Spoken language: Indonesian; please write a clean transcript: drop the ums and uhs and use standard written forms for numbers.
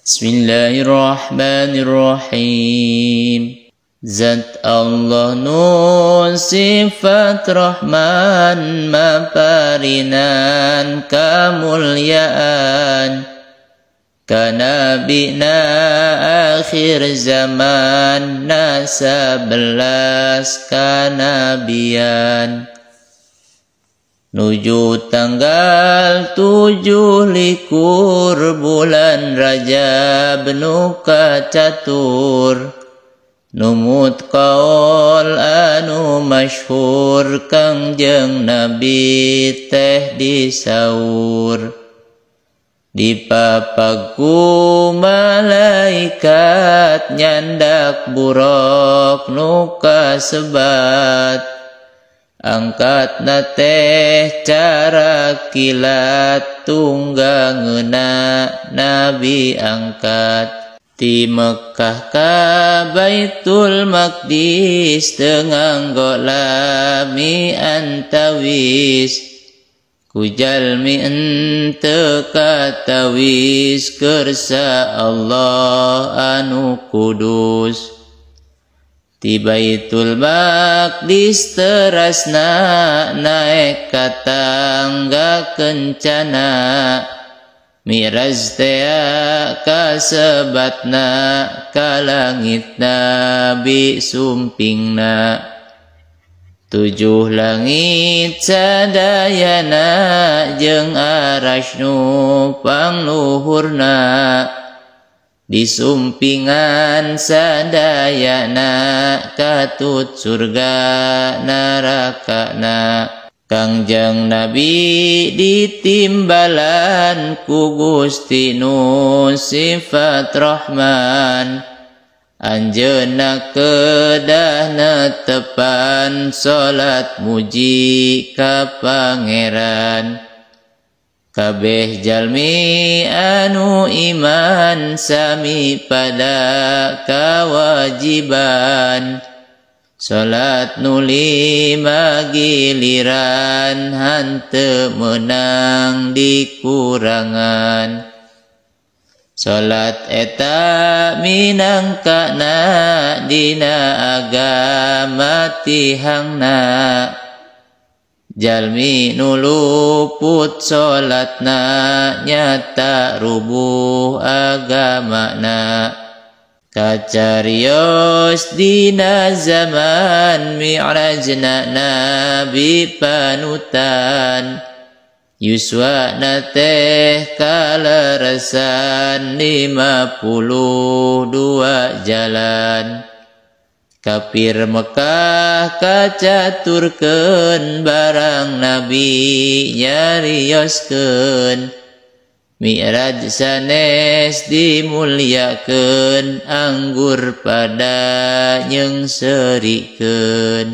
Bismillahirrahmanirrahim. Zat Allah nun sifat Rahman maparinan kamulyaan kanabina akhir zaman nasa belas kanabian nuju tanggal 7 likur bulan Rajab nuka catur numut kaul anu masyhur kangjeng Nabi teh disaur dipapaku malaikat nyandak burok nuka sebat angkat nateh cara kilat tunggangeuna Nabi angkat ti Mekkah ka Baitul Maqdis tenganggo lami antawis kujalmi ente katawis kersa Allah anu kudus ti Baitul Maqdis terasna naek ka tangga kencana Mi'raj tea kasebatna ka langit Nabi sumpingna 7 langit sadayana jeung arasy nu pangluhurna disumpingan sadayana katut surga narakana Kangjeng Nabi ditimbalan ku Gusti nu sifat Rahman anjeunna kedah netepan salat muji ka Pangeran kabeh jalmi anu iman sami pada kawajiban salat nu 5 giliran hanteu meunang dikurangan salat eta minangkana dina agama tihangna jalmi nu luput salatna nyata rubuh agamana kacarios dina zaman mi'rajna Nabi panutan yuswana teh kaleresan 52 jalan kafir Mekah kacaturkeun barang Nabi nyarioskeun Mi'raj sanes dimulyakeun anggur pada nyengserikeun